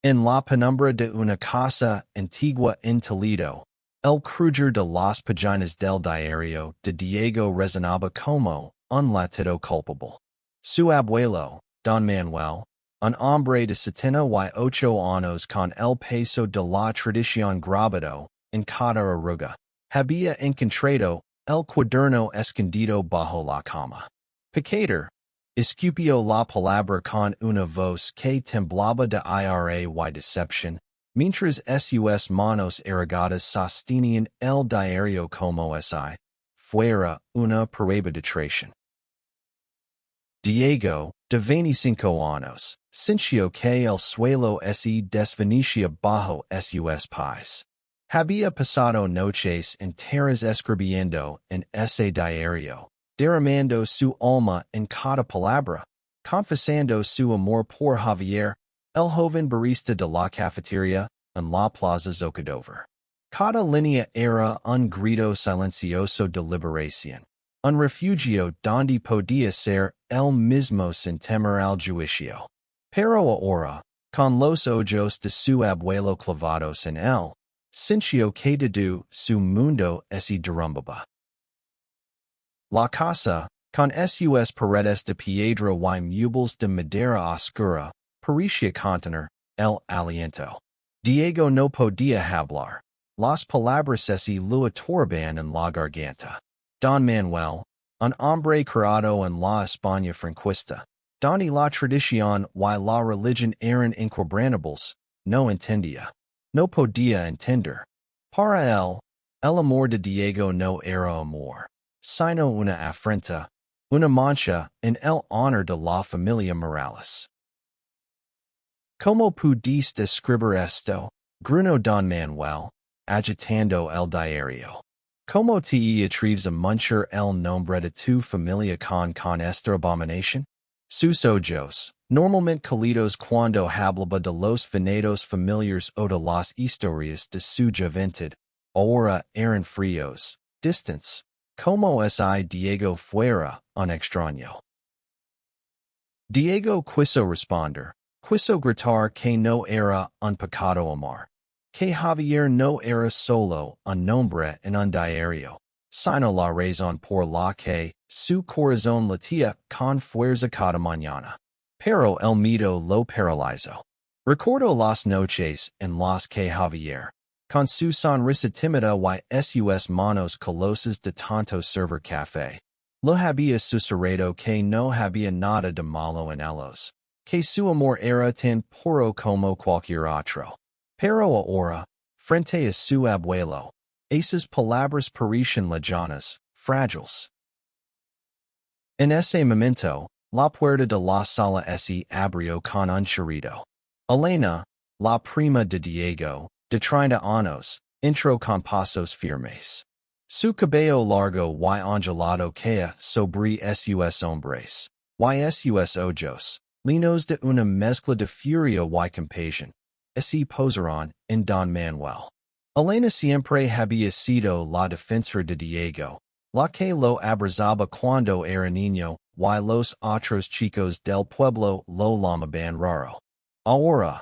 En la penumbra de una casa antigua en Toledo, el crujir de las páginas del diario de Diego resonaba como un latido culpable. Su abuelo, Don Manuel, un hombre de 78 años con el peso de la tradición grabado en cada arruga, había encontrado el cuaderno escondido bajo la cama. Pecador, escupió la palabra con una voz que temblaba de ira y decepción, mientras sus manos erguidas sostenían el diario como si fuera una prueba de traición. Diego, de 25 años, sintió que el suelo se desvanecía bajo sus pies. Había pasado noches enteras escribiendo en ese diario, derramando su alma en cada palabra, confesando su amor por Javier, el joven barista de la cafetería, en la Plaza Zocodover. Cada línea era un grito silencioso de liberación, un refugio donde podía ser el mismo sin temer al juicio. Pero ahora, con los ojos de su abuelo clavados en él, sintió que todo su mundo se derrumbaba. La casa, con sus paredes de piedra y muebles de madera oscura, parecía contener el aliento. Diego no podía hablar. Las palabras se le atorban en la garganta. Don Manuel, un hombre criado en la España franquista, donde la tradición y la religión eran inquebrantables, no entendía. No podía entender. Para él, el amor de Diego no era amor, sino una afrenta, una mancha en el honor de la familia Morales. ¿Cómo pudiste escribir esto? Gruñó Don Manuel, agitando el diario. ¿Cómo te atreves a manchar el nombre de tu familia con esta abominación? Sus ojos, normalmente cálidos cuando hablaba de los finados familiares o de las historias de su juventud, ahora eran fríos, distantes, como si Diego fuera un extraño. Diego quiso responder, quiso gritar que no era un pecado amar, que Javier no era solo un nombre en un diario, sino la razón por la que su corazón latía con fuerza cada mañana. Pero el miedo lo paralizó. Recordó las noches en las que Javier, con su sonrisa tímida y sus manos colosas de tanto servir café, lo había susurrado que no había nada de malo en ellos, que su amor era tan puro como cualquier otro. Pero ahora, frente a su abuelo, esas palabras parecían lejanas, frágiles. En ese momento, la puerta de la sala se abrió con un chirrido. Elena, la prima de Diego, de 30 años, entró con pasos firmes. Su cabello largo y ondulado caía sobre sus hombres, y sus ojos, llenos de una mezcla de furia y compasión, se posaron en Don Manuel. Elena siempre había sido la defensora de Diego, la que lo abrazaba cuando era niño, y los otros chicos del pueblo lo llamaban raro. Ahora,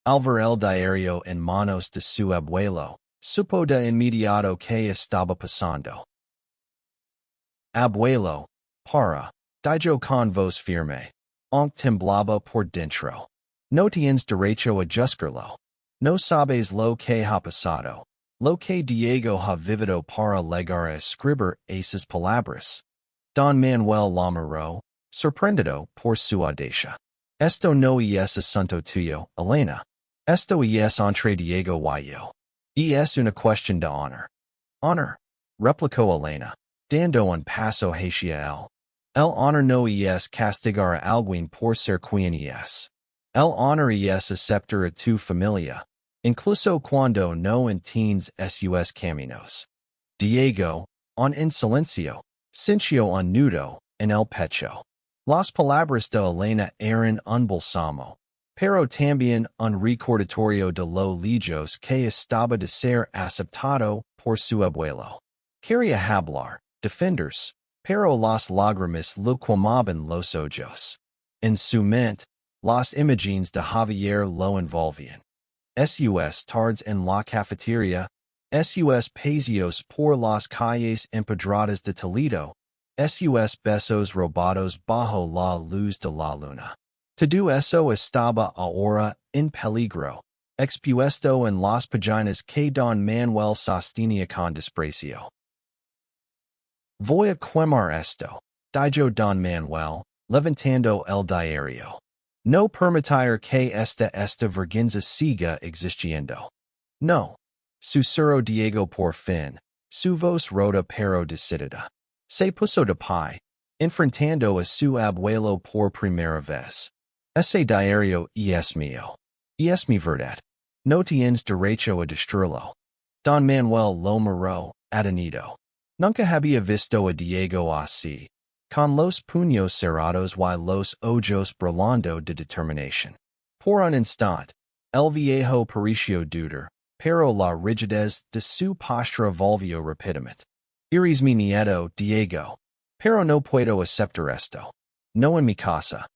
al ver el diario en manos de su abuelo, supo de inmediato que estaba pasando. Abuelo, para, dijo con voz firme, aunque temblaba por dentro. No tienes derecho a juzgarlo. No sabes lo que ha pasado, lo que Diego ha vivido para llegar a escribir esas palabras. Don Manuel la miró, sorprendido por su audacia. Esto no es asunto tuyo, Elena. Esto es entre Diego y yo. Y es una cuestión de honor. Honor, replicó Elena, dando un paso hacia él. El honor no es castigar a alguien por ser quien es. El honor es aceptar a tu familia, incluso cuando no entiendes sus caminos. Diego, en silencio, sintió un nudo en el pecho. Las palabras de Elena eran un bálsamo, pero también un recordatorio de lo lejos que estaba de ser aceptado por su abuelo. Quería hablar, defenderse, pero las lágrimas le quemaban los ojos. En su mente, las imágenes de Javier lo envolvían. sus tardes en la cafeteria, sus paseos por las calles empedradas de Toledo, sus besos robados bajo la luz de la luna. Todo eso estaba ahora en peligro, expuesto en las páginas que Don Manuel sostenía con desprecio. Voy a quemar esto, dijo Don Manuel, levantando el diario. No permitir que esta vergüenza siga existiendo. No. Susurró Diego por fin, su voz rota pero decidida. Se puso de pie, enfrentando a su abuelo por primera vez. Ese diario es mío. Es mi verdad. No tienes derecho a destruirlo. Don Manuel lo miró, atenido. Nunca había visto a Diego así, con los puños cerrados y los ojos brillando de determinación. Por un instante, el viejo pareció dudar, pero la rigidez de su postura volvió rápidamente. Eres mi nieto, Diego. Pero no puedo aceptar esto. No en mi casa.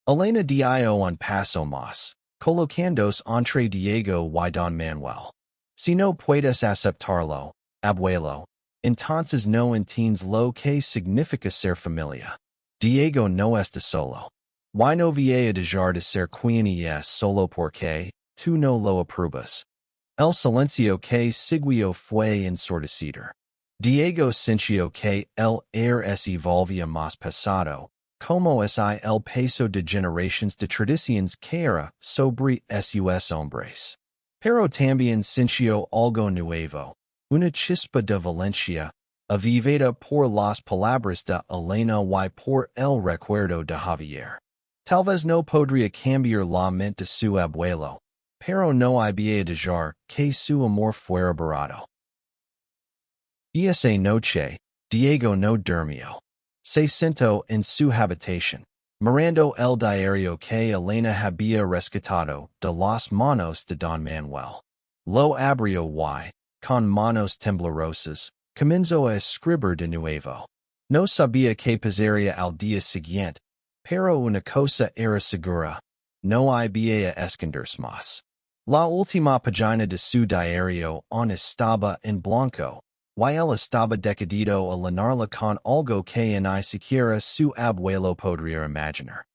Elena dio un paso más, colocándose entre Diego y Don Manuel. Si no puedes aceptarlo, abuelo, entonces no entiendes lo que significa ser familia. Diego no está solo. Y no voy a dejar de ser quien es solo porque tú no lo apruebas. El silencio que siguió fue ensordecido. Diego sintió que el aire se volvía más pesado, como es el peso de generaciones de tradiciones que era sobre sus hombres. Pero también sintió algo nuevo, una chispa de valencia, avivada por las palabras de Elena y por el recuerdo de Javier. Tal vez no podría cambiar la mente de su abuelo, pero no había dejar que su amor fuera barato. Esa noche, Diego no durmió. Se sentó en su habitación, mirando el diario que Elena había rescatado de las manos de Don Manuel. Lo abrió y, con manos temblorosas, comenzó a escribir de nuevo. No sabía qué pasaría al día siguiente, pero una cosa era segura, no había esconderse más. La última página de su diario aún estaba en blanco, y él estaba decidido a llenarla con algo que ni siquiera su abuelo podría imaginar.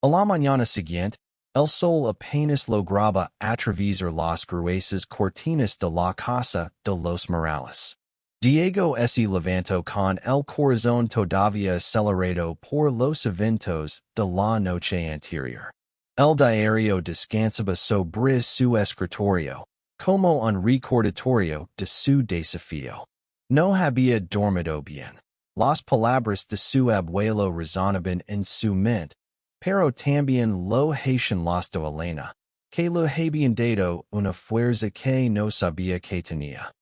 A la mañana siguiente, el sol apenas lograba atravesar las gruesas cortinas de la casa de los Morales. Diego se levantó con el corazón todavía acelerado por los eventos de la noche anterior. El diario descansaba sobre su escritorio, como un recordatorio de su desafío. No había dormido bien. Las palabras de su abuelo resonaban en su mente, pero también lo hacían las de Elena, que le habían dado una fuerza que no sabía que tenía.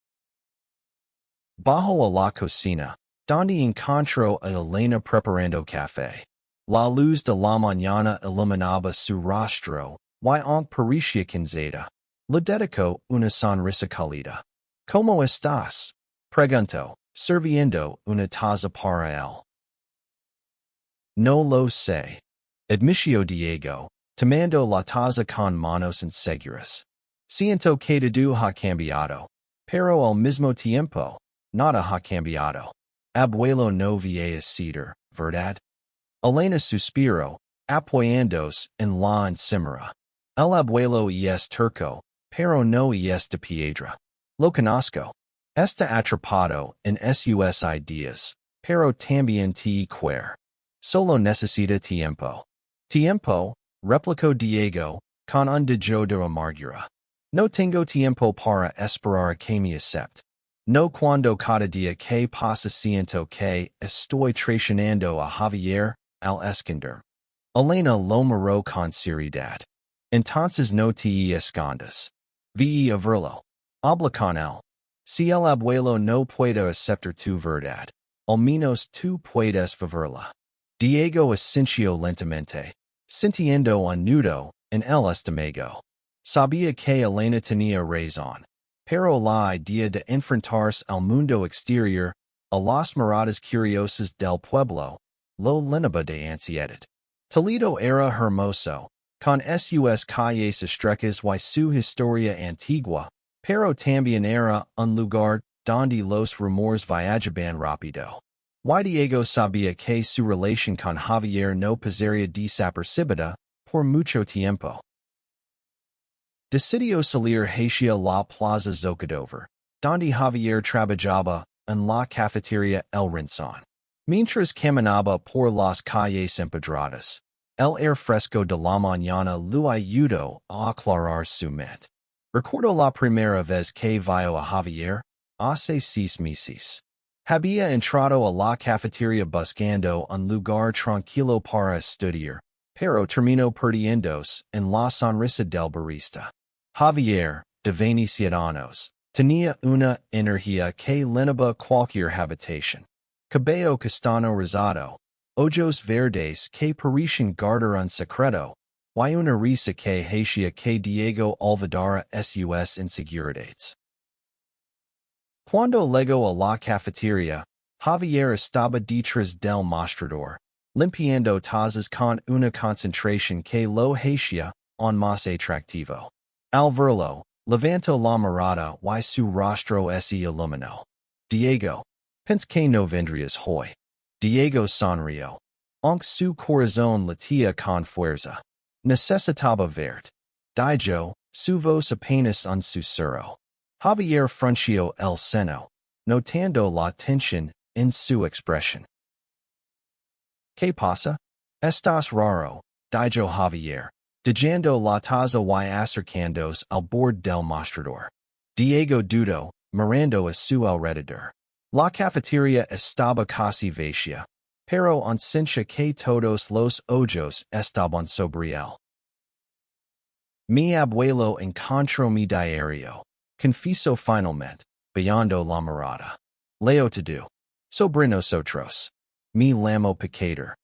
Bajó a la cocina, donde encontró a Elena preparando café. La luz de la mañana iluminaba su rostro, y aunque parecía cansada, le dedicó una sonrisa cálida. ¿Cómo estás?, preguntó, sirviendo una taza para él. No lo sé, admitió Diego, tomando la taza con manos inseguras. Siento que todo ha cambiado, pero al mismo tiempo, nada ha cambiado. Abuelo no vía cedar, ¿verdad? Elena suspiró, apoyándose en la encimera. El abuelo es turco, pero no es de piedra. Lo conozco. Está atrapado en sus ideas, pero también te quiere. Solo necesita tiempo. Tiempo, replicó Diego, con un dejo de amargura. No tengo tiempo para esperar a que me acepte. No cuando cada día que pasa siento que estoy traicionando a Javier, al esconder. Elena lo miró con seriedad. Entonces no te escondas. Ve a verlo. Habla con él. Si el abuelo no puede aceptar tu verdad, al menos tú puedes vivirla. Diego asintió lentamente, sintiendo un nudo en el estómago. Sabía que Elena tenía razón, pero la idea de enfrentarse al mundo exterior, a las miradas curiosas del pueblo, lo llenaba de ansiedad. Toledo era hermoso, Con sus calles estrechas y su historia antigua, pero también era un lugar donde los rumores viajaban rápido. Y Diego sabía que su relación con Javier no pasaría desapercibida por mucho tiempo. Decidió salir hacia la plaza Zocodover, donde Javier trabajaba en la cafetería El Rincón. Mientras caminaba por las calles empedradas, el aire fresco de la mañana lo ayudó a aclarar su mente. Recuerdo la primera vez que vio a Javier, hace 6 meses. Había entrado a la cafetería buscando un lugar tranquilo para estudiar, pero terminó perdiéndose en la sonrisa del barista. Javier, de 27 años, tenía una energía que llenaba cualquier habitación. Cabello castaño rosado, ojos verdes que parecían guardar un secreto, y una risa que hacía que Diego olvidara sus inseguridades. Cuando llegó a la cafetería, Javier estaba detrás del mostrador, limpiando tazas con una concentración que lo hacía aún más atractivo. Al verlo, levantó la mirada y su rostro se iluminó. Diego, pensé que no vendrías hoy. Diego sonrió, aunque su corazón latía con fuerza. Necesitaba verte. Dijo, su voz apenas un susurro. Javier frunció el ceño, notando la tensión en su expresión. ¿Qué pasa? Estás raro, dijo Javier, dejando la taza y acercándose al borde del mostrador. Diego dudó, mirando a su alrededor. La cafetería estaba casi vacía, pero sentía que todos los ojos estaban sobre él. Mi abuelo encontró mi diario. Confieso finalmente, bajando la mirada. Leo todo. Sobre nosotros. Mi llamo pecador.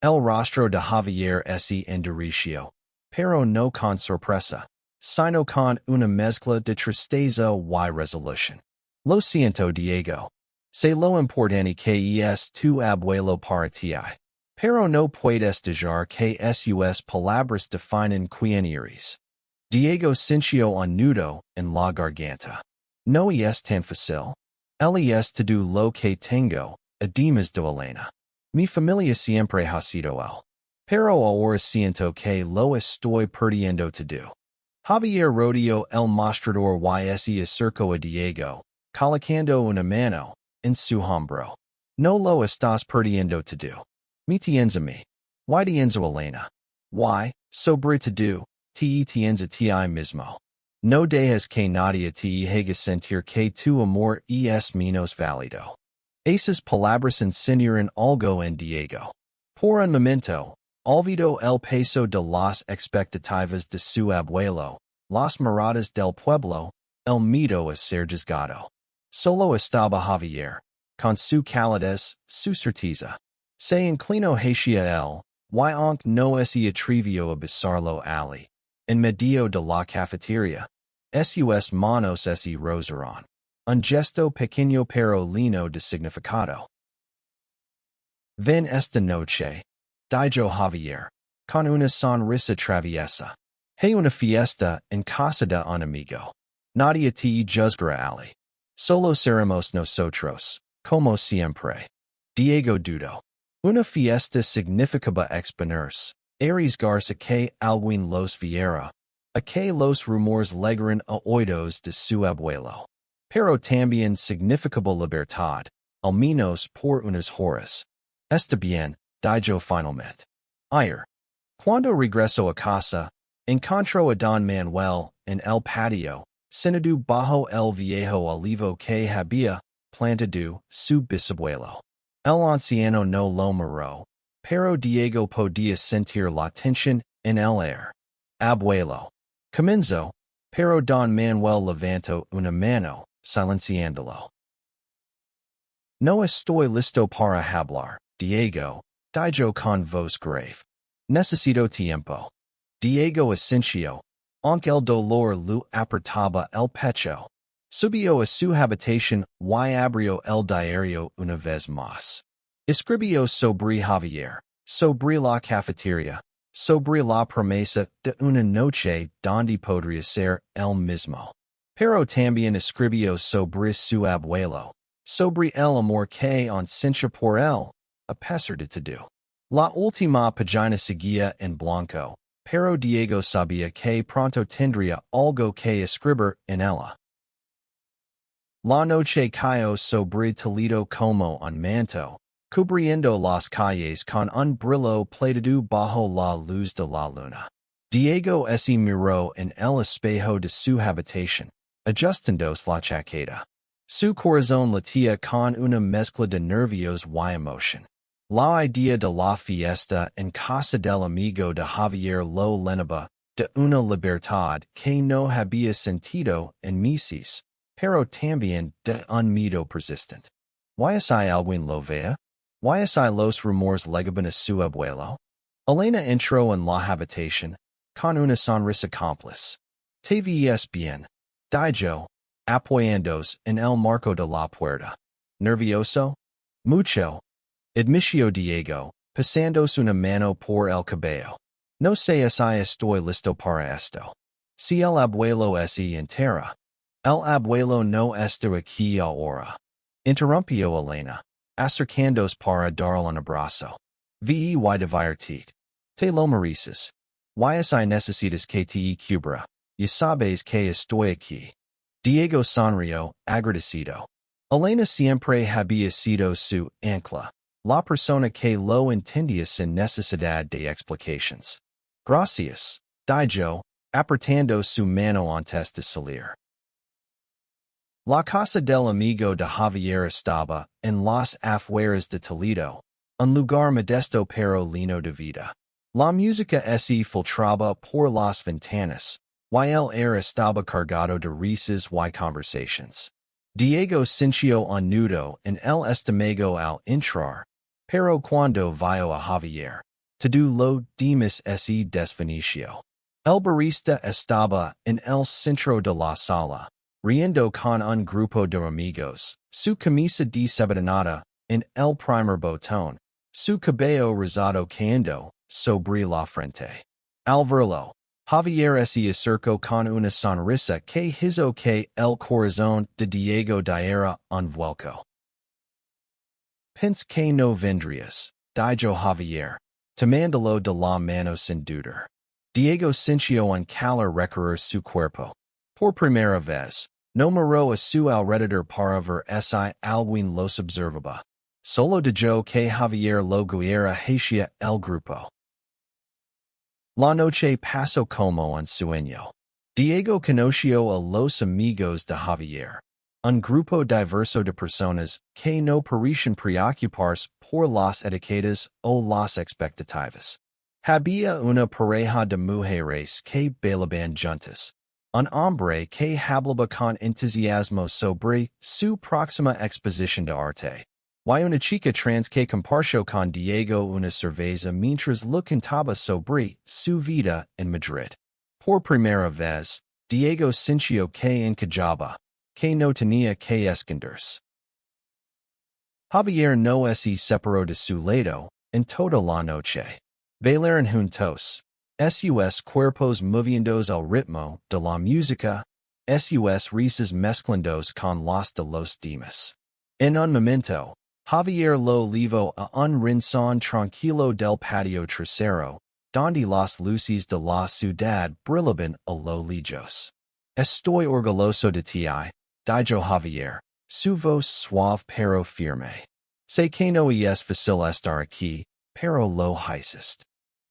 El rostro de Javier se endureció, pero no con sorpresa, sino con una mezcla de tristeza y resolución. Lo siento, Diego. Sé lo importante que es tu abuelo para ti, pero no puedes dejar que sus palabras definen quién eres. Diego sintió un nudo en la garganta. No es tan fácil. Él es todo lo que tengo, además de Elena. Mi familia siempre ha sido él. Pero ahora siento que lo estoy perdiendo todo. Javier rodeó el mostrador y se acercó a Diego, colocando una mano en su hombro. No lo estás perdiendo todo. Me tienes a mí. Y tienes a Elena. Y, sobre todo, tienes a ti mismo. No dejes que nadie te haga sentir que tu amor es menos válido. Esas palabras encendieron algo en Diego. Por un momento, olvidó el peso de las expectativas de su abuelo, las miradas del pueblo, el miedo a ser juzgado. Solo estaba Javier, con su calidez, su certeza. Se inclinó hacia él, y aunque no se atrevió a besarlo allí, en medio de la cafetería, sus manos se rozaron. Un gesto pequeño pero lleno de significado. Ven esta noche, dijo Javier, con una sonrisa traviesa. Hay una fiesta en casa de un amigo. Nadie te juzgará allí. Solo seremos nosotros, como siempre. Diego dudó. Una fiesta significaba exponerse, arriesgarse que alguien los viera, a que los rumores llegaran a oídos de su abuelo. Pero también significaba libertad, al menos por unas horas. Está bien, dijo finalmente. Ayer, cuando regresó a casa, encontró a Don Manuel en el patio, sentado bajo el viejo olivo que había plantado su bisabuelo. El anciano no lo miró, pero Diego podía sentir la tensión en el aire. Abuelo. Comenzó, pero Don Manuel levantó una mano, silenciándolo. No estoy listo para hablar, Diego, dijo con voz grave. Necesito tiempo. Diego asintió, aunque el dolor lo apretaba el pecho. Subió a su habitación y abrió el diario una vez más. Escribió sobre Javier, sobre la cafetería, sobre la promesa de una noche donde podría ser el mismo. Pero también escribió sobre su abuelo, sobre el amor que on sintió por él, a pesar de todo. La última página seguía en blanco, pero Diego sabía que pronto tendría algo que escribir en ella. La noche cayó sobre Toledo como un manto, cubriendo las calles con un brillo plateado bajo la luz de la luna. Diego se miró en el espejo de su habitación, ajustándose la chaqueta. Su corazón latía con una mezcla de nervios y emoción. La idea de la fiesta en casa del amigo de Javier lo llenaba de una libertad que no había sentido en meses, pero también de un miedo persistente. ¿Why es alguien lo vea? ¿Why es los rumores legaban a su abuelo? Elena entró en la habitación, con una sonrisa cómplice. Te ves bien, dijo, apoyándose en el marco de la puerta. ¿Nervioso? Mucho. Admitió Diego, pasándose una mano por el cabello. No sé si estoy listo para esto. Si el abuelo se entera. El abuelo no está aquí ahora. Interrumpió Elena, acercándose para darle un abrazo. Vey divertit. Te lo mereces. Y necesitas que te cubra. Ya sabes que estoy aquí. Diego sonrió, agradecido. Elena siempre había sido su ancla, la persona que lo entendía sin necesidad de explicaciones. Gracias, dijo, apretando su mano antes de salir. La casa del amigo de Javier estaba en las afueras de Toledo, un lugar modesto pero lleno de vida. La música se filtraba por las ventanas, y el aire estaba cargado de risas y conversaciones. Diego sintió un nudo en el estómago al entrar, pero cuando vio a Javier, todo lo demás se desvaneció. El barista estaba en el centro de la sala, riendo con un grupo de amigos, su camisa desabotonada en el primer botón, su cabello rosado cayendo sobre la frente. Al verlo, Javier se acercó con una sonrisa que hizo que el corazón de Diego diera un vuelco. Pensé que no vendrías, dijo Javier, tomándolo de la mano sin dudar. Diego sintió un calor recorrer su cuerpo. Por primera vez, no miró a su alrededor para ver si alguien los observaba. Solo dijo que Javier lo guiara hacia el grupo. La noche pasó como un sueño. Diego conoció a los amigos de Javier, un grupo diverso de personas que no parecían preocuparse por las etiquetas o las expectativas. Había una pareja de mujeres que bailaban juntas, un hombre que hablaba con entusiasmo sobre su próxima exposición de arte, y una chica trans que compartió con Diego una cerveza mientras lo cantaba sobre su vida en Madrid. Por primera vez, Diego sintió que encajaba, que no tenía que esconderse. Javier no se separó de su lado en toda la noche. Bailaron juntos, sus cuerpos moviéndose al ritmo de la música, sus risas mezclándose con las de los demás. En un momento, Javier lo llevó a un rincón tranquilo del patio trasero, donde las luces de la ciudad brillaban a lo lejos. Estoy orgulloso de ti, dijo Javier, su voz suave pero firme. Sé que no es fácil estar aquí, pero lo hiciste.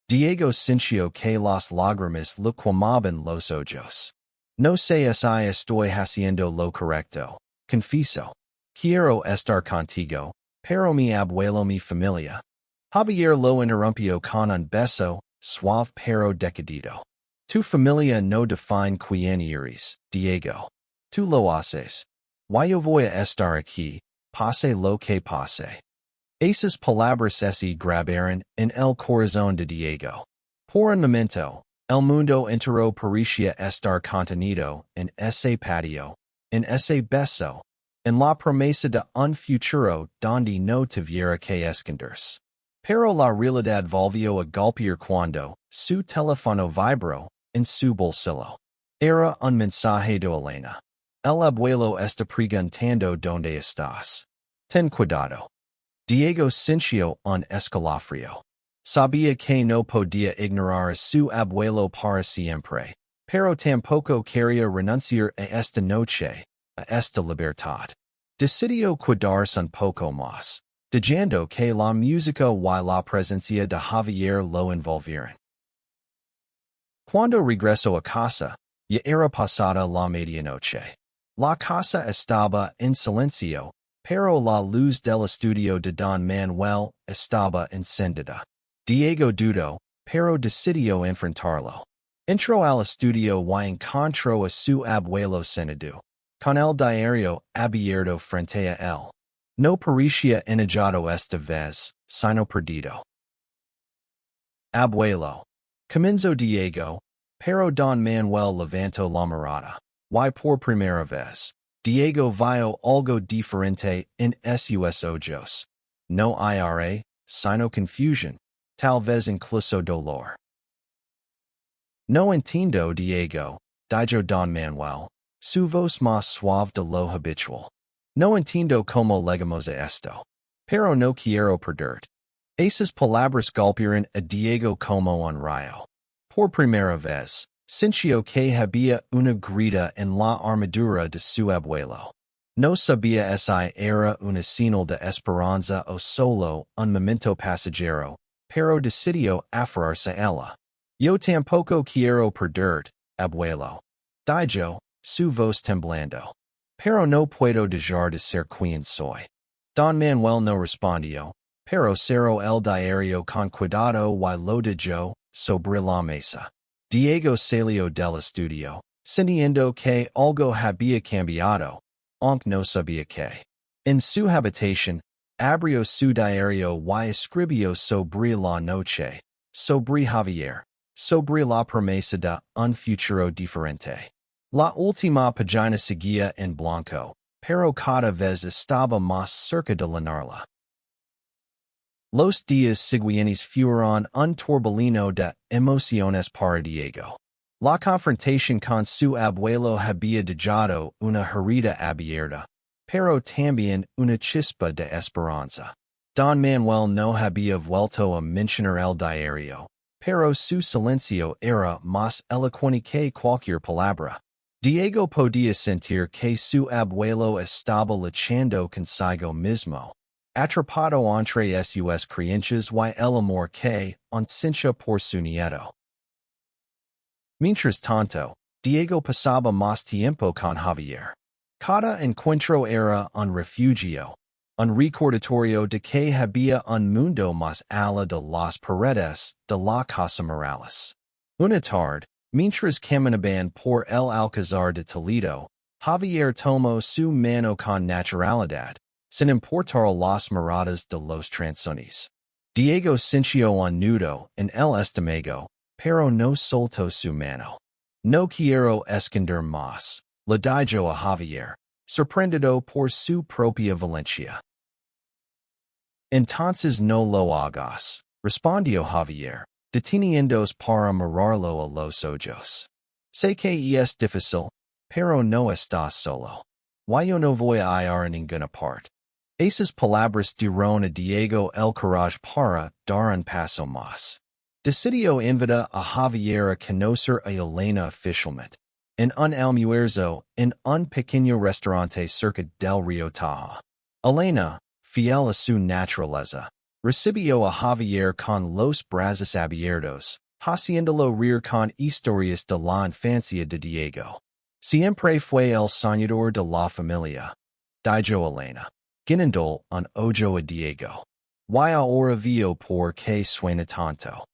Diego sintió que las lágrimas le quemaban los ojos. No sé si estoy haciendo lo correcto, confieso. Quiero estar contigo, pero mi abuelo mi familia. Javier lo interrumpió con un beso, suave pero decidido. Tu familia no define quién eres, Diego. Tú lo haces. Yo voy a estar aquí, pase lo que pase. Esas palabras se grabaron en el corazón de Diego. Por un momento, el mundo entero parecía estar contenido en ese patio, en ese beso, en la promesa de un futuro donde no tuviera que esconderse. Pero la realidad volvió a golpear cuando su teléfono vibró en su bolsillo. Era un mensaje de Elena. El abuelo está preguntando dónde estás. Ten cuidado. Diego sintió un escalofrío. Sabía que no podía ignorar a su abuelo para siempre, pero tampoco quería renunciar a esta noche, a esta libertad. Decidió quedarse un poco más, dejando que la música y la presencia de Javier lo envolvieran. Cuando regresó a casa, ya era pasada la medianoche. La casa estaba en silencio, pero la luz del estudio de Don Manuel estaba encendida. Diego dudó, pero decidió enfrentarlo. Entró al estudio y encontró a su abuelo sentado, con el diario abierto frente a él. No parecía enojado esta vez, sino perdido. Abuelo. Comenzó Diego, pero Don Manuel levantó la mirada. Y por primera vez, Diego vio algo diferente en sus ojos. No ira, sino confusión, tal vez incluso dolor. No entiendo, Diego, dijo Don Manuel, su voz más suave de lo habitual. No entiendo cómo llegamos a esto. Pero no quiero perderte. Esas palabras golpearon a Diego como un rayo. Por primera vez, sintió que había una grita en la armadura de su abuelo. No sabía si era una señal de esperanza o solo un momento pasajero, pero decidió aferrarse a ella. Yo tampoco quiero perderte, abuelo. Dijo, su voz temblando. Pero no puedo dejar de ser quien soy. Don Manuel no respondió, pero cerró el diario con cuidado y lo dejó sobre la mesa. Diego salió del estudio, sintiendo que algo había cambiado, aunque no sabía qué. En su habitación, abrió su diario y escribió sobre la noche, sobre Javier, sobre la promesa de un futuro diferente. La última página seguía en blanco, pero cada vez estaba más cerca de llenarla. Los días siguientes fueron un torbellino de emociones para Diego. La confrontación con su abuelo había dejado una herida abierta, pero también una chispa de esperanza. Don Manuel no había vuelto a mencionar el diario, pero su silencio era más elocuente que cualquier palabra. Diego podía sentir que su abuelo estaba luchando consigo mismo, atrapado entre sus creencias y el amor que siente por su nieto. Mientras tanto, Diego pasaba más tiempo con Javier. Cada encuentro era un refugio, un recordatorio de que había un mundo más allá de las paredes de la casa Morales. Una tarde, mientras caminaban por el Alcázar de Toledo, Javier tomó su mano con naturalidad, sin importar las miradas de los transeúntes. Diego sintió un nudo en el estómago, pero no soltó su mano. No quiero esconder más, le dijo a Javier, sorprendido por su propia valencia. Entonces no lo hagas, respondió Javier, deteniéndose para mirarlo a los ojos. Sé que es difícil, pero no estás solo. Yo no voy a ir a ninguna parte. Esas palabras dieron a Diego el coraje para dar un paso más. Decidió invitar a Javier a conocer a Elena oficialmente, en un almuerzo en un pequeño restaurante cerca del río Tajo. Elena, fiel a su naturaleza, recibió a Javier con los brazos abiertos, haciéndolo reír con historias de la infancia de Diego. Siempre fue el soñador de la familia, dijo Elena, guiñando un ojo a Diego. Y ahora veo por qué suena tanto.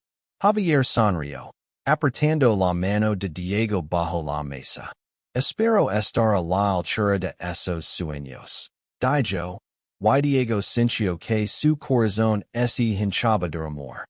Javier sonrió, apretando la mano de Diego bajo la mesa. Espero estar a la altura de esos sueños, dijo. Y Diego sintió que su corazón se hinchaba de amor.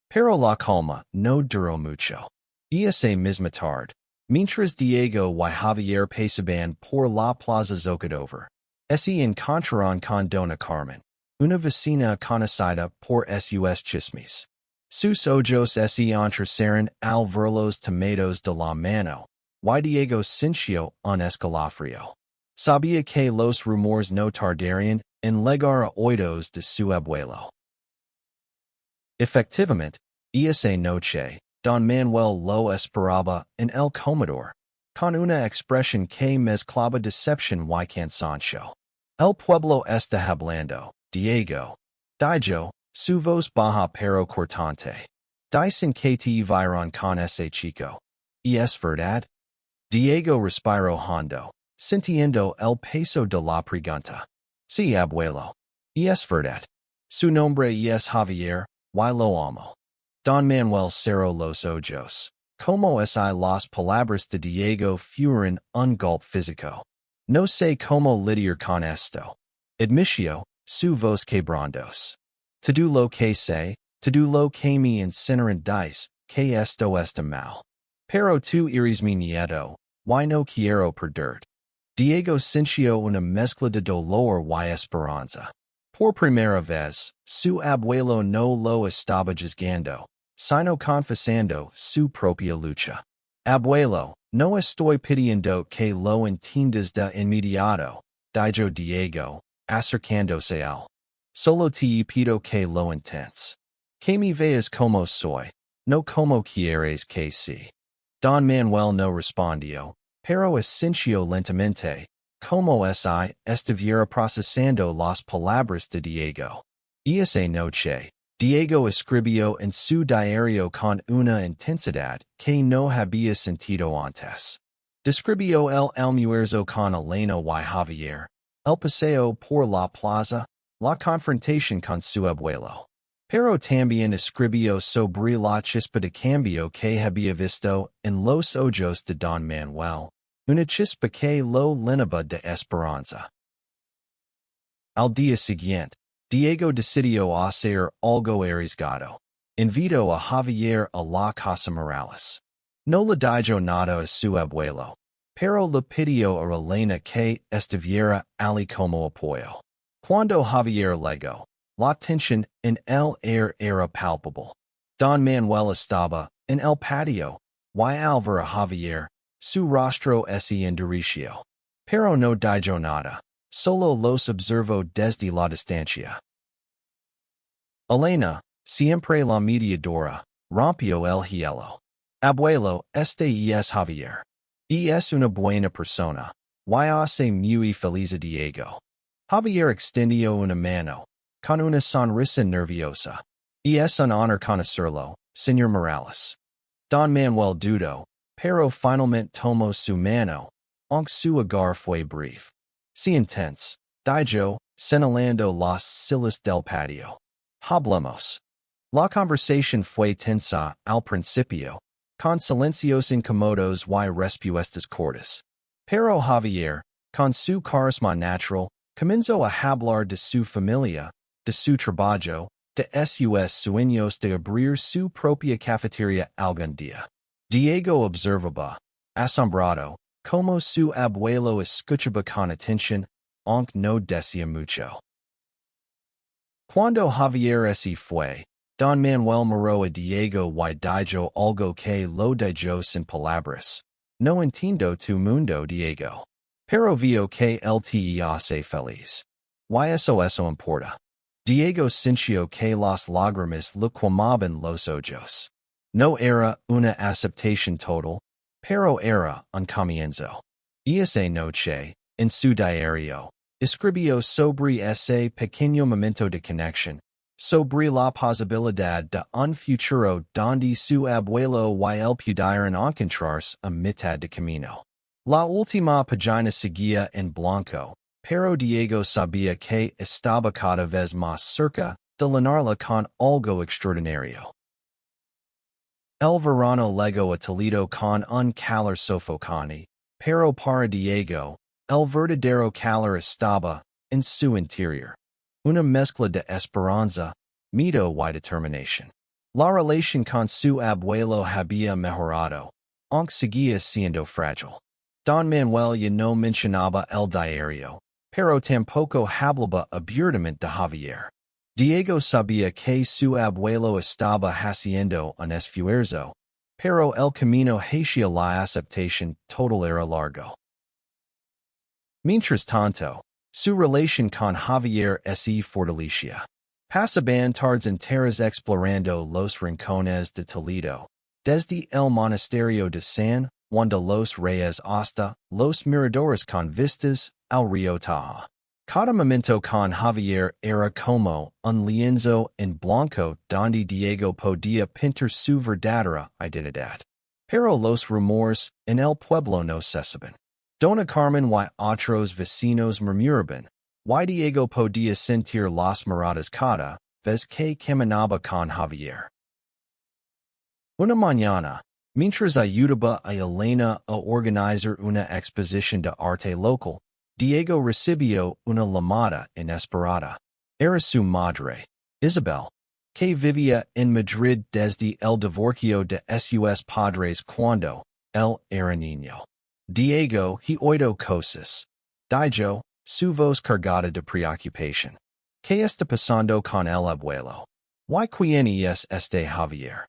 Pero la calma no duró mucho. Esa misma tarde, mientras Diego y Javier pasaban por la plaza Zocodover, se encontraron con Dona Carmen, una vecina conocida por sus chismes. Sus ojos se entrecerran al ver los tomados de la mano. Y Diego sintió un escalofrío. Sabía que los rumores no tardarían en llegar a oídos de su abuelo. Efectivamente, esa noche, Don Manuel lo esperaba en el comedor, con una expresión que mezclaba decepción y cansancio. El pueblo está hablando, Diego. Dijo, su voz baja pero cortante. Dicen que te vieron con ese chico. ¿Y es verdad? Diego respiró hondo, sintiendo el peso de la pregunta. Sí, abuelo. Y es verdad. Su nombre es Javier, y lo amo. Don Manuel cerró los ojos. Como si las palabras de Diego fueran un golpe físico. No sé cómo lidiar con esto. Admitió, su voz quebrantos. Todo lo que sé, todo lo que me enseñaron dice, que esto está mal. Pero tú eres mi nieto, y no quiero perderte. Diego sintió una mezcla de dolor y esperanza. Por primera vez, su abuelo no lo estaba juzgando, sino confesando su propia lucha. Abuelo, no estoy pidiendo que lo entiendas de inmediato, dijo Diego, acercándose a él. Solo te pido que lo entiendas. Que me veas como soy, no como quieres que sí. Don Manuel no respondió, pero asintió lentamente, como si estuviera procesando las palabras de Diego. Esa noche, Diego escribió en su diario con una intensidad que no había sentido antes. Describió el almuerzo con Elena y Javier, el paseo por la plaza, la confrontación con su abuelo. Pero también escribió sobre la chispa de cambio que había visto en los ojos de Don Manuel, una chispa que lo llenaba de esperanza. Al día siguiente, Diego decidió hacer algo arriesgado. Invitó a Javier a la casa Morales. No le dijo nada a su abuelo, pero le pidió a Elena que estuviera allí como apoyo. Cuando Javier llegó, la tensión en el aire era palpable. Don Manuel estaba en el patio, y al ver a Javier, su rostro se endureció. Pero no dijo nada, solo los observó desde la distancia. Elena, siempre la mediadora, rompió el hielo. Abuelo, este es Javier. Y es una buena persona, y hace muy feliz a Diego. Javier extendió una mano, con una sonrisa nerviosa. Y es un honor conocerlo, señor Morales. Don Manuel dudó, pero finalmente tomó su mano, aunque su agar fue breve. Si intense, dijo, señalando las sillas del patio. Hablemos. La conversación fue tensa al principio, con silencios incómodos y respuestas cortas. Pero Javier, con su carisma natural, comenzó a hablar de su familia, de su trabajo, de sus sueños de abrir su propia cafetería algún día. Diego observaba, asombrado, como su abuelo escuchaba con atención, aunque no decía mucho. Cuando Javier se fue, Don Manuel miró a Diego y dijo algo que lo dijo sin palabras. No entiendo tu mundo, Diego. Pero vio que él te hace feliz. Y eso importa. Diego sintió que las lágrimas le quemaban los ojos. No era una aceptación total, pero era un comienzo. Y esa noche, en su diario, escribió sobre ese pequeño momento de conexión, sobre la posibilidad de un futuro donde su abuelo y él pudieran encontrarse a mitad de camino. La última página seguía en blanco, pero Diego sabía que estaba cada vez más cerca de llenarla con algo extraordinario. El verano llegó a Toledo con un calor sofocante, pero para Diego, el verdadero calor estaba en su interior. Una mezcla de esperanza, miedo y determinación. La relación con su abuelo había mejorado, aunque seguía siendo frágil. Don Manuel ya no mencionaba el diario, pero tampoco hablaba abiertamente de Javier. Diego sabía que su abuelo estaba haciendo un esfuerzo, pero el camino hacia la aceptación total era largo. Mientras tanto, su relación con Javier se fortalecía. Pasaban tardes enteras explorando los rincones de Toledo, desde el monasterio de San Juan de los Reyes hasta los miradores con vistas al río Taja. Cada momento con Javier era como un lienzo en blanco donde Diego podía pintar su verdadera identidad. Pero los rumores en el pueblo no cesaban. Dona Carmen y otros vecinos murmuraban, y Diego podía sentir las miradas cada vez que caminaba con Javier. Una mañana, mientras ayudaba a Elena a organizar una exposición de arte local, Diego recibió una llamada inesperada. Era su madre, Isabel, que vivía en Madrid desde el divorcio de sus padres cuando él era niño. Diego he oído cosas. Dijo, su voz cargada de preocupación. ¿Qué está pasando con el abuelo? ¿Y quién es este Javier?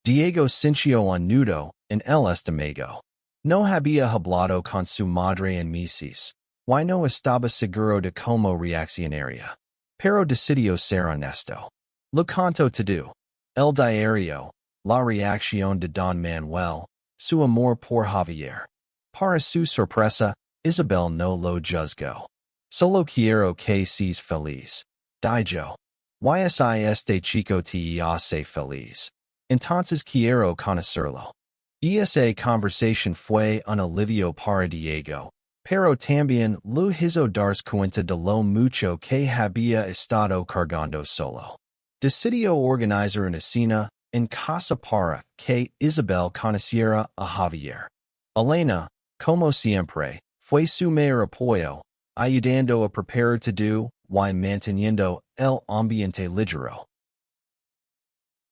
Diego sintió un nudo en el estómago. No había hablado con su madre en meses. Y no estaba seguro de cómo reaccionaría. Pero decidió ser honesto. Lo contó todo. El diario, la reacción de Don Manuel, su amor por Javier. Para su sorpresa, Isabel no lo juzgó. Solo quiero que seas feliz. Dijo. Y este chico te hace feliz. Entonces quiero conocerlo. Esa conversación fue un alivio para Diego, pero también lo hizo darse cuenta de lo mucho que había estado cargando solo. Decidió organizar una cena en casa para que Isabel conociera a Javier. Elena, como siempre, fue su mayor apoyo, ayudando a preparar todo y manteniendo el ambiente ligero.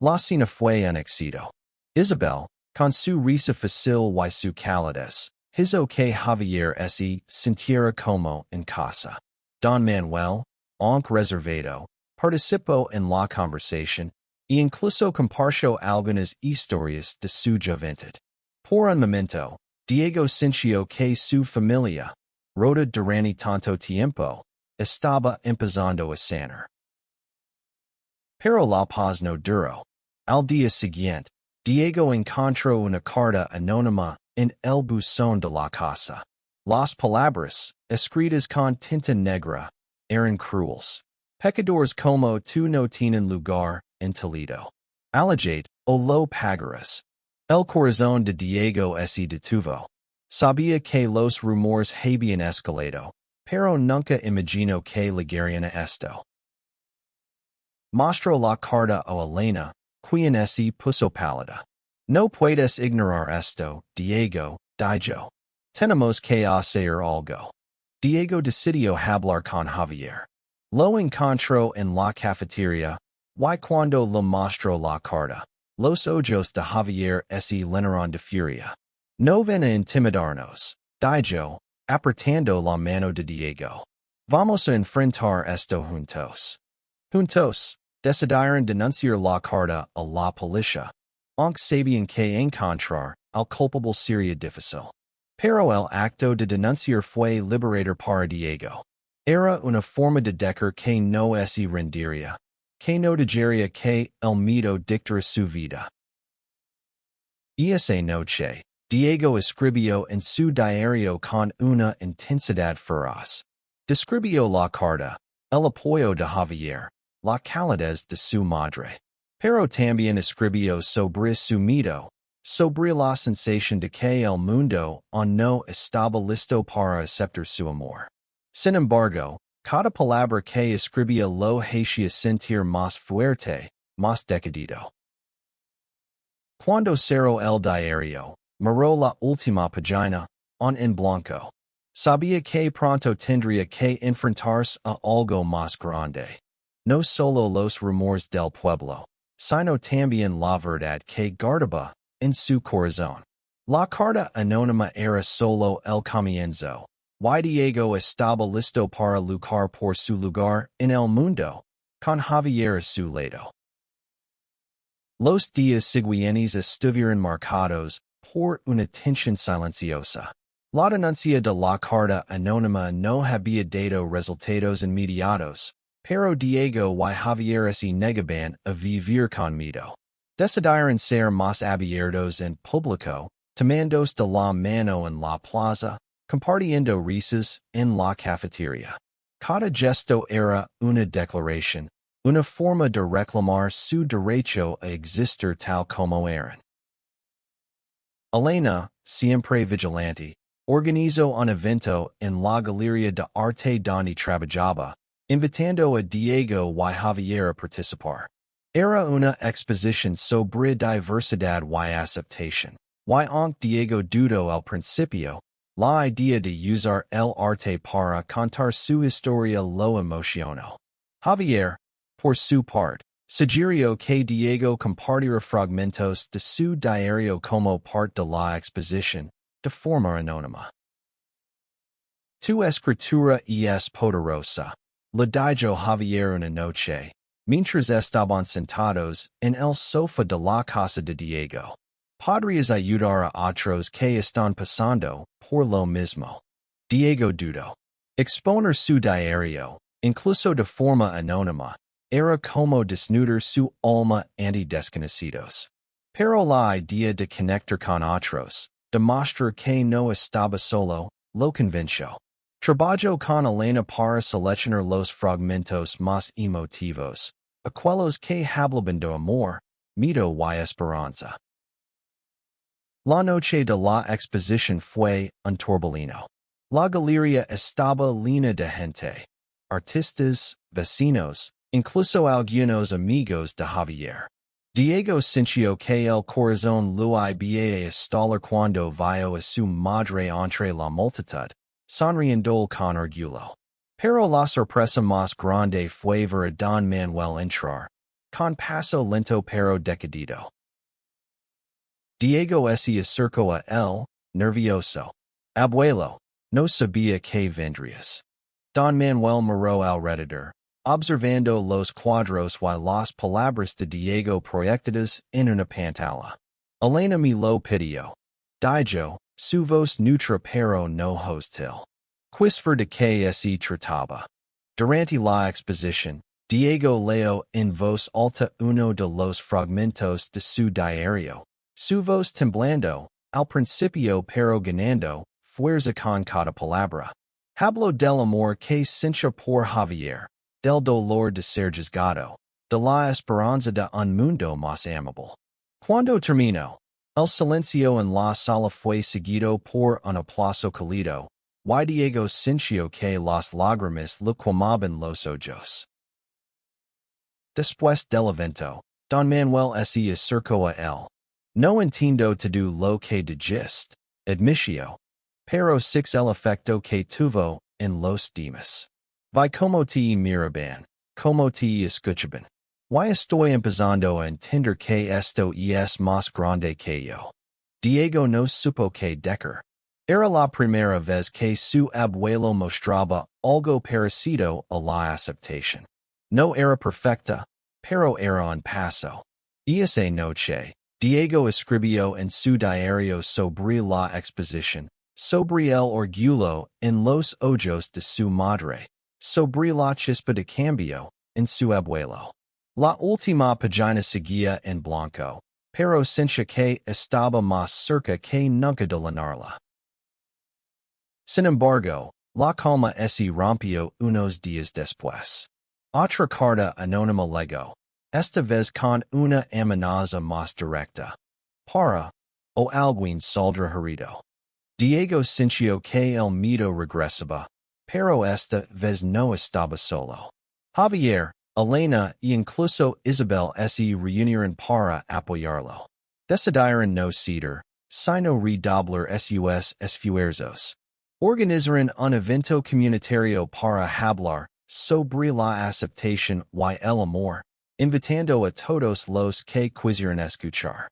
La cena fue un éxito. Isabel, con su risa fácil y su calidez, hizo que Javier se sintiera como en casa. Don Manuel, aunque reservado, participó en la conversación e incluso compartió algunas historias de su juventud. Por un momento, Diego sintió que su familia, rota durante tanto tiempo, estaba empezando a sanar. Pero la paz no duró. Al día siguiente, Diego encontró una carta anónima en el buzón de la casa. Las palabras, escritas con tinta negra, eran crueles. Pecadores como tú no tienen lugar en Toledo. Allegate o lo pagarás. El corazón de Diego se detuvo. Sabía que los rumores habían escalado, pero nunca imaginó que llegarían a esto. Mostró la carta a Elena, quien se puso pálida. No puedes ignorar esto, Diego, dijo. Tenemos que hacer algo. Diego decidió hablar con Javier. Lo encontró en la cafetería, y cuando le mostró la carta, los ojos de Javier se llenaron de furia. No ven a intimidarnos, dijo, apretando la mano de Diego. Vamos a enfrentar esto juntos. Juntos, decidieron denunciar la carta a la policía, aunque sabían que encontrar al culpable sería difícil. Pero el acto de denunciar fue liberador para Diego. Era una forma de decir que no se rendiría, que no dejaría que el miedo dictara su vida. Esa noche, Diego escribió en su diario con una intensidad feroz. Describió la carta, el apoyo de Javier, la calidez de su madre. Pero también escribió sobre su miedo, sobre la sensación de que el mundo aún no estaba listo para aceptar su amor. Sin embargo, cada palabra que escribía lo hacía sentir más fuerte, más decidido. Cuando cerró el diario, miró la última página, en blanco. Sabía que pronto tendría que enfrentarse a algo más grande. No solo los rumores del pueblo, sino también la verdad que guardaba en su corazón. La carta anónima era solo el comienzo, Y Diego estaba listo para luchar por su lugar en el mundo, con Javier a su lado. Los días siguientes estuvieron marcados por una tensión silenciosa. La denuncia de la carta anónima no había dado resultados inmediatos, pero Diego y Javier se negaban a vivir con miedo. Decidieron ser más abiertos en público, tomándose de la mano en la plaza, compartiendo risas en la cafetería. Cada gesto era una declaración, una forma de reclamar su derecho a existir tal como eran. Elena, siempre vigilante, organizó un evento en la Galería de Arte donde trabajaba, invitando a Diego y Javier a participar. Era una exposición sobre diversidad y aceptación. Y aunque Diego dudó al principio, la idea de usar el arte para contar su historia lo emocionó. Javier, por su parte, sugirió que Diego compartiera fragmentos de su diario como parte de la exposición, de forma anónima. Tu escritura es poderosa, le dijo Javier una noche, mientras estaban sentados en el sofá de la casa de Diego. Podrías ayudar a otros que están pasando por lo mismo. Diego dudó. Exponer su diario, incluso de forma anónima, era como desnudar su alma ante desconocidos. Pero la idea de conectar con otros, demostrar que no estaba solo, lo convenció. Trabajó con Elena para seleccionar los fragmentos más emotivos, aquellos que hablaban de amor, miedo y esperanza. La noche de la exposición fue un torbellino. La galería estaba llena de gente, artistas, vecinos, incluso algunos amigos de Javier. Diego sintió que el corazón lo había estallar cuando vio a su madre entre la multitud, sonriendo con orgullo. Pero la sorpresa más grande fue ver a Don Manuel entrar, con paso lento pero decidido. Diego se acercó a él, nervioso. Abuelo, no sabía que vendrías. Don Manuel miró alrededor, observando los cuadros y las palabras de Diego proyectadas en una pantalla. Elena me lo pidió. Dijo, su voz neutra pero no hostil. Quisfer de que se trataba. Durante la exposición, Diego leyó en voz alta uno de los fragmentos de su diario. Su voz temblando, al principio pero ganando, fuerza con cada palabra. Habló del amor que sintió por Javier, del dolor de ser juzgado, de la esperanza de un mundo más amable. Cuando terminó, el silencio en la sala fue seguido por un aplauso cálido, y Diego sintió que las lágrimas le quemaban los ojos. Después del evento, Don Manuel se acercó a él. No entiendo todo lo que dijiste, admitió, pero six el efecto que tuvo en los demás. Vi como te miraban, como te escuchaban. Y estoy empezando a entender que esto es más grande que yo. Diego no supo qué decir. Era la primera vez que su abuelo mostraba algo parecido a la aceptación. No era perfecta, pero era un paso. Y esa noche, Diego escribió en su diario sobre la exposición, sobre el orgullo en los ojos de su madre, sobre la chispa de cambio en su abuelo. La última página seguía en blanco, pero sentía que estaba más cerca que nunca de llenarla. Sin embargo, la calma se rompió unos días después. Otra carta anónima llegó, esta vez con una amenaza más directa. Para, o alguien saldrá herido. Diego sintió que el miedo regresaba, pero esta vez no estaba solo. Javier, Elena y incluso Isabel se reunieron para apoyarlo. Decidieron no ceder, sino redoblar sus esfuerzos. Organizaron un evento comunitario para hablar sobre la aceptación y el amor, invitando a todos los que quisieran escuchar.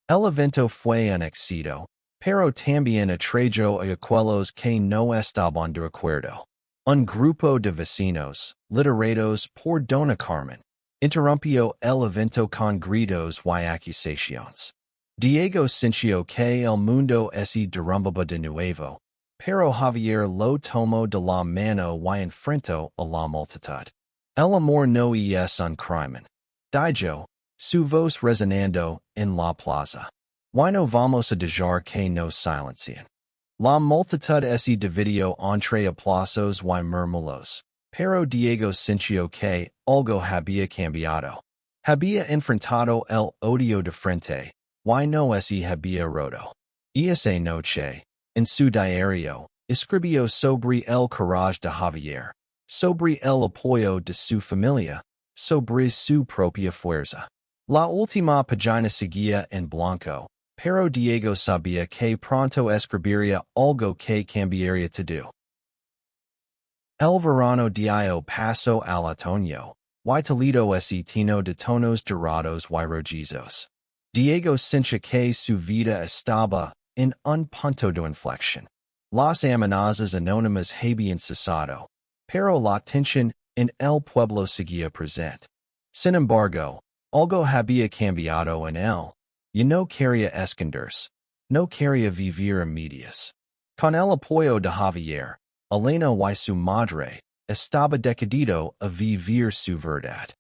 El evento fue un éxito, pero también atrayó a aquellos que no estaban de acuerdo. Un grupo de vecinos, liderados por Dona Carmen, interrumpió el evento con gritos y acusaciones. Diego sintió que el mundo se derrumbaba de nuevo, pero Javier lo tomó de la mano y enfrentó a la multitud. El amor no es un crimen, dijo, su voz resonando en la plaza. Y no vamos a dejar que nos silencien. La multitud se dividió entre aplausos y murmullos, pero Diego sintió que algo había cambiado. Había enfrentado el odio de frente, y no se había roto. Esa noche, en su diario, escribió sobre el coraje de Javier, sobre el apoyo de su familia, sobre su propia fuerza. La última página seguía en blanco, pero Diego sabía que pronto escribiría algo que cambiaría todo. El verano dio paso al otoño, y Toledo se tino de tonos dorados y rojizos. Diego sentía que su vida estaba en un punto de inflexión. Las amenazas anónimas habían cesado, pero la tensión en el pueblo seguía presente. Sin embargo, algo había cambiado en él. Y no quería esconderse, no quería vivir a medias. Con el apoyo de Javier, Elena y su madre estaba decidido a vivir su verdad.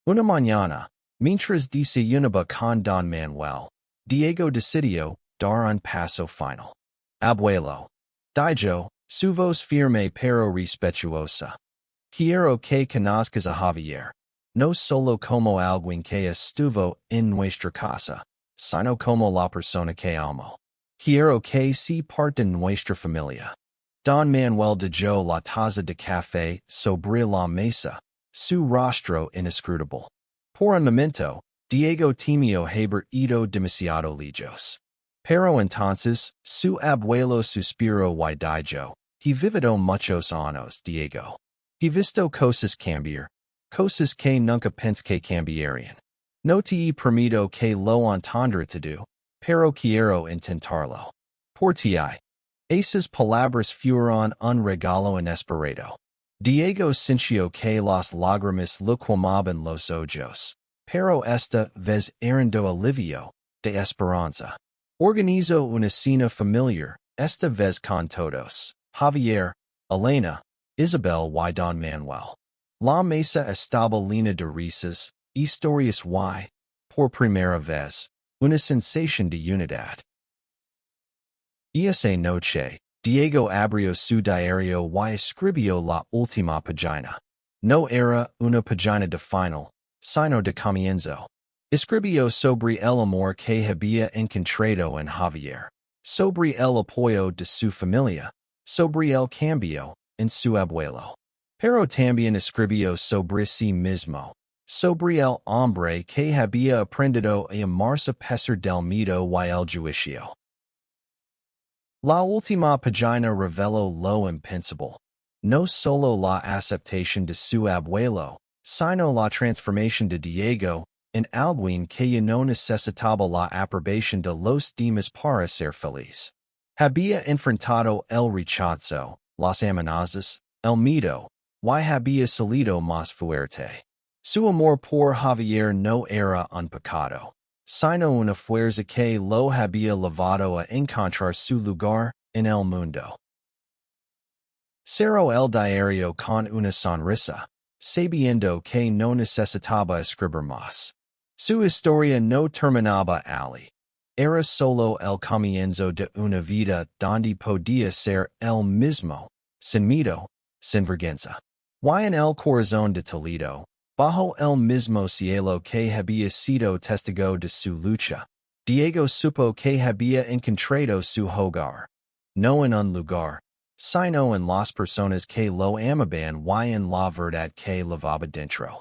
Una mañana, mientras desayunaba con Don Manuel, Diego decidió dar un paso final. Abuelo, dijo, su voz firme pero respetuosa. Quiero que conozcas a Javier. No solo como alguien que estuvo en nuestra casa, sino como la persona que amo. Quiero que sea parte de nuestra familia. Don Manuel dejó la taza de café sobre la mesa, su rostro inescrutable. Por un momento, Diego temió haber ido demasiado lejos. Pero entonces, su abuelo suspiró y dijo, he vivido muchos años, Diego. He visto cosas cambiar. Cosas que nunca pensé que cambiarían. No te he permitido que lo entendra todo, pero quiero intentarlo. Por ti. Esas palabras fueron un regalo inesperado. Diego sintió que las lágrimas le quemaban los ojos, pero esta vez eran de alivio, de esperanza. Organizó una cena familiar, esta vez con todos, Javier, Elena, Isabel y Don Manuel. La mesa estaba llena de risas, historias y, por primera vez, una sensación de unidad. Esa noche, Diego abrió su diario y escribió la última página. No era una página de final, sino de comienzo. Escribió sobre el amor que había encontrado en Javier, sobre el apoyo de su familia, sobre el cambio en su abuelo. Pero también escribió sobre sí mismo, sobre el hombre que había aprendido a amarse a pesar del miedo y el juicio. La última página reveló lo impensable, no solo la aceptación de su abuelo, sino la transformación de Diego en alguien que ya no necesitaba la aprobación de los demás para ser feliz. Había enfrentado el rechazo, las amenazas, el miedo, y había salido más fuerte. Su amor por Javier no era un pecado, sino una fuerza que lo había llevado a encontrar su lugar en el mundo. Cerró el diario con una sonrisa, sabiendo que no necesitaba escribir más. Su historia no terminaba allí. Era solo el comienzo de una vida donde podía ser él mismo, sin miedo, sin vergüenza. Y en el corazón de Toledo, bajo el mismo cielo que había sido testigo de su lucha, Diego supo que había encontrado su hogar, no en un lugar, sino en las personas que lo amaban y en la verdad que llevaba dentro.